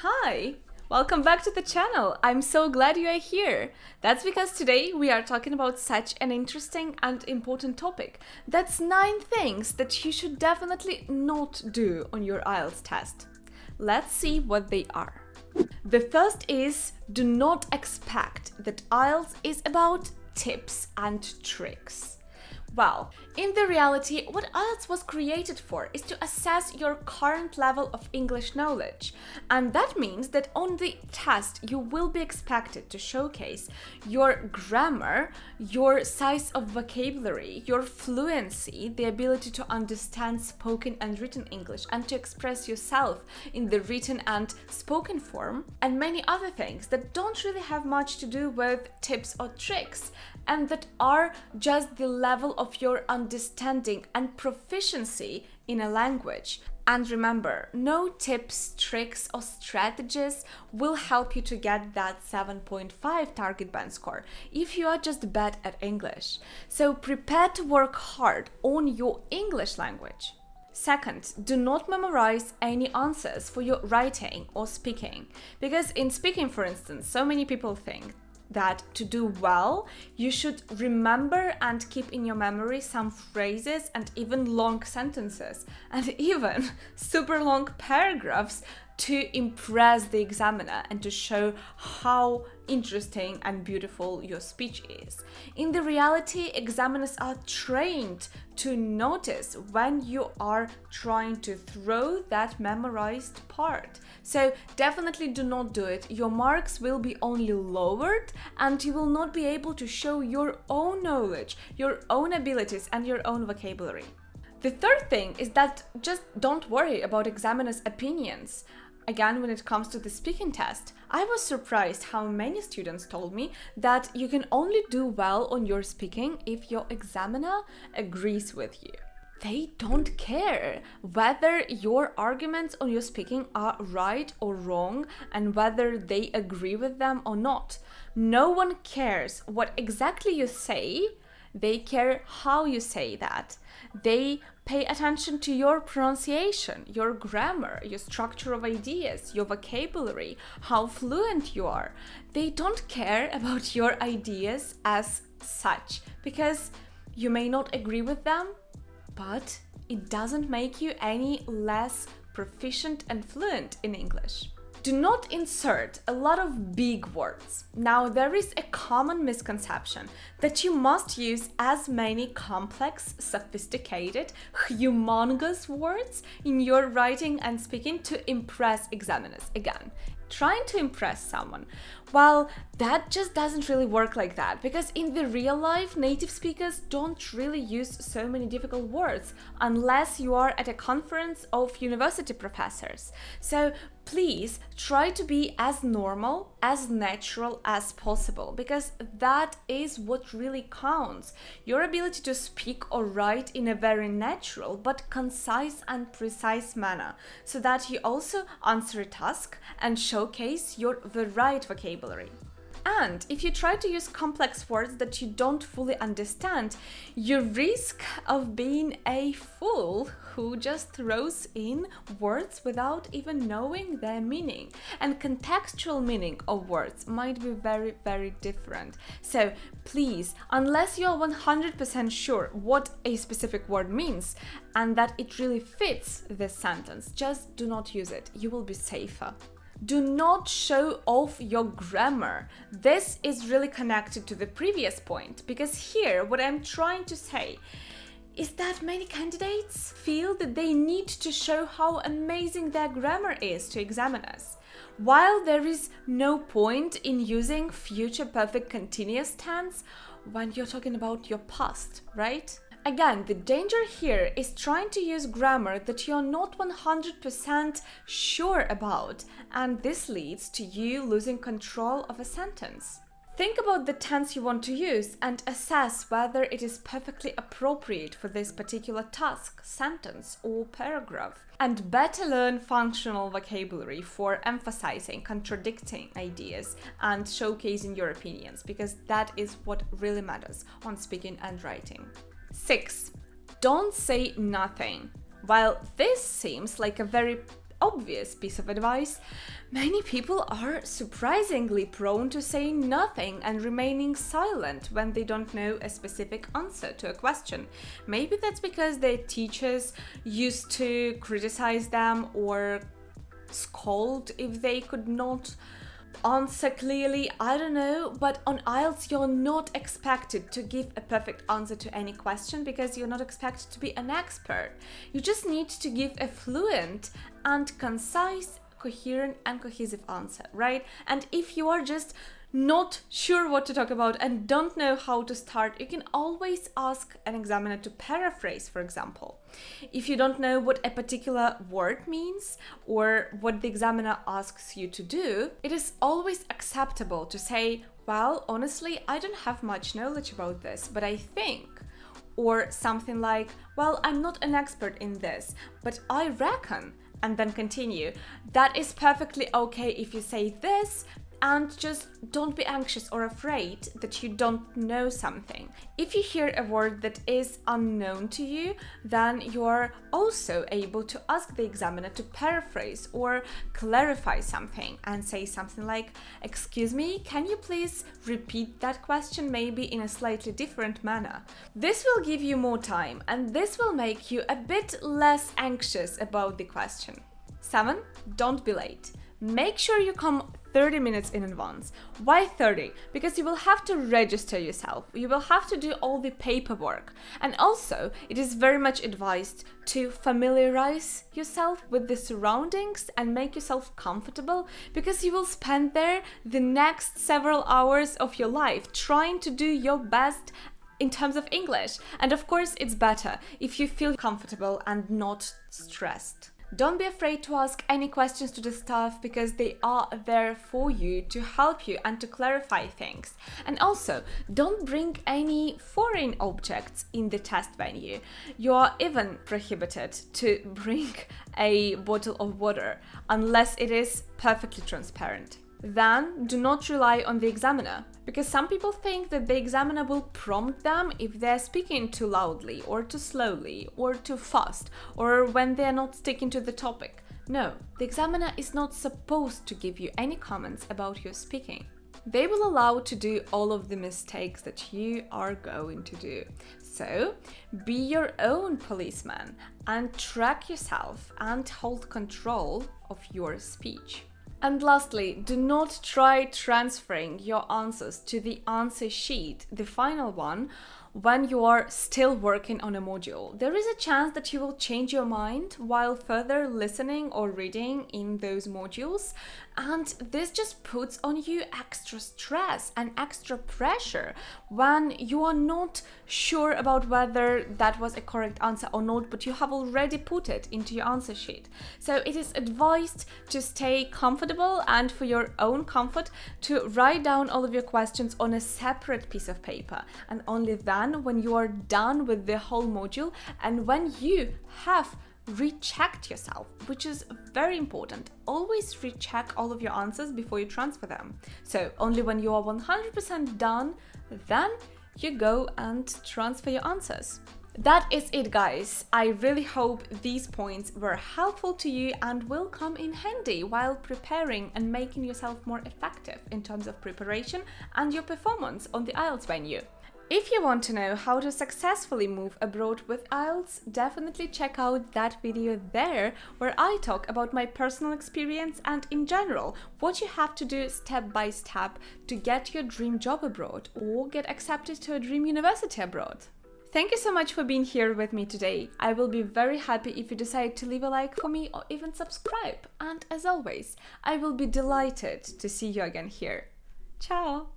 Hi! Welcome back to the channel. I'm so glad you are here. That's because today we are talking about such an interesting and important topic. That's 9 things that you should definitely not do on your IELTS test. Let's see what they are. The first is, do not expect that IELTS is about tips and tricks. Well, in the reality, what IELTS was created for is to assess your current level of English knowledge. And that means that on the test, you will be expected to showcase your grammar, your size of vocabulary, your fluency, the ability to understand spoken and written English, and to express yourself in the written and spoken form, and many other things that don't really have much to do with tips or tricks, and that are just the level of your understanding and proficiency in a language. And remember, no tips, tricks, or strategies will help you to get that 7.5 target band score if you are just bad at English. So prepare to work hard on your English language. Second, do not memorize any answers for your writing or speaking. Because in speaking, for instance, so many people think that to do well, you should remember and keep in your memory some phrases and even long sentences and even super long paragraphs to impress the examiner and to show how interesting and beautiful your speech is. In the reality, examiners are trained to notice when you are trying to throw that memorized part. So definitely do not do it. Your marks will be only lowered and you will not be able to show your own knowledge, your own abilities, and your own vocabulary. The third thing is that just don't worry about examiners' opinions. Again, when it comes to the speaking test, I was surprised how many students told me that you can only do well on your speaking if your examiner agrees with you. They don't care whether your arguments on your speaking are right or wrong and whether they agree with them or not. No one cares what exactly you say. They care how you say that. They pay attention to your pronunciation, your grammar, your structure of ideas, your vocabulary, how fluent you are. They don't care about your ideas as such because you may not agree with them, but it doesn't make you any less proficient and fluent in English. Do not insert a lot of big words. Now, there is a common misconception that you must use as many complex, sophisticated, humongous words in your writing and speaking to impress examiners. Again, trying to impress someone. Well, that just doesn't really work like that because in the real life, native speakers don't really use so many difficult words unless you are at a conference of university professors. So please try to be as normal, as natural as possible because that is what really counts. Your ability to speak or write in a very natural but concise and precise manner so that you also answer a task and showcase the right vocabulary. And if you try to use complex words that you don't fully understand, you risk of being a fool who just throws in words without even knowing their meaning. And contextual meaning of words might be very, very different. So please, unless you're 100% sure what a specific word means and that it really fits this sentence, just do not use it. You will be safer. Do not show off your grammar. This is really connected to the previous point because here what I'm trying to say is that many candidates feel that they need to show how amazing their grammar is to examiners. While there is no point in using future perfect continuous tense when you're talking about your past, right? Again, the danger here is trying to use grammar that you're not 100% sure about, and this leads to you losing control of a sentence. Think about the tense you want to use and assess whether it is perfectly appropriate for this particular task, sentence, or paragraph. And better learn functional vocabulary for emphasizing, contradicting ideas, and showcasing your opinions, because that is what really matters on speaking and writing. 6. Don't say nothing. While this seems like a very obvious piece of advice, many people are surprisingly prone to saying nothing and remaining silent when they don't know a specific answer to a question. Maybe that's because their teachers used to criticize them or scold if they could not answer clearly. I don't know, but on IELTS you're not expected to give a perfect answer to any question because you're not expected to be an expert. You just need to give a fluent and concise, coherent and cohesive answer, right? And if you are just not sure what to talk about and don't know how to start, you can always ask an examiner to paraphrase, for example. If you don't know what a particular word means or what the examiner asks you to do, it is always acceptable to say, well, honestly, I don't have much knowledge about this, but I think. Or something like, well, I'm not an expert in this, but I reckon, and then continue. That is perfectly okay if you say this, and just don't be anxious or afraid that you don't know something. If you hear a word that is unknown to you, then you're also able to ask the examiner to paraphrase or clarify something and say something like, excuse me, can you please repeat that question maybe in a slightly different manner? This will give you more time and this will make you a bit less anxious about the question. 7. Don't be late. Make sure you come 30 minutes in advance. Why 30? Because you will have to register yourself. You will have to do all the paperwork. And also, it is very much advised to familiarize yourself with the surroundings and make yourself comfortable, because you will spend there the next several hours of your life trying to do your best in terms of English. And of course, it's better if you feel comfortable and not stressed. Don't be afraid to ask any questions to the staff because they are there for you to help you and to clarify things. And also, don't bring any foreign objects in the test venue. You are even prohibited to bring a bottle of water unless it is perfectly transparent. Then do not rely on the examiner, because some people think that the examiner will prompt them if they're speaking too loudly or too slowly or too fast or when they're not sticking to the topic. No, the examiner is not supposed to give you any comments about your speaking. They will allow to do all of the mistakes that you are going to do. So be your own policeman and track yourself and hold control of your speech. And lastly, do not try transferring your answers to the answer sheet, the final one, when you are still working on a module. There is a chance that you will change your mind while further listening or reading in those modules, and this just puts on you extra stress and extra pressure when you are not sure about whether that was a correct answer or not, but you have already put it into your answer sheet. So it is advised to stay comfortable and for your own comfort to write down all of your questions on a separate piece of paper, and only then, when you are done with the whole module and when you have rechecked yourself, which is very important. Always recheck all of your answers before you transfer them. So only when you are 100% done, then you go and transfer your answers. That is it, guys. I really hope these points were helpful to you and will come in handy while preparing and making yourself more effective in terms of preparation and your performance on the IELTS venue. If you want to know how to successfully move abroad with IELTS, definitely check out that video there where I talk about my personal experience and in general what you have to do step by step to get your dream job abroad or get accepted to a dream university abroad. Thank you so much for being here with me today. I will be very happy if you decide to leave a like for me or even subscribe. And as always, I will be delighted to see you again here. Ciao!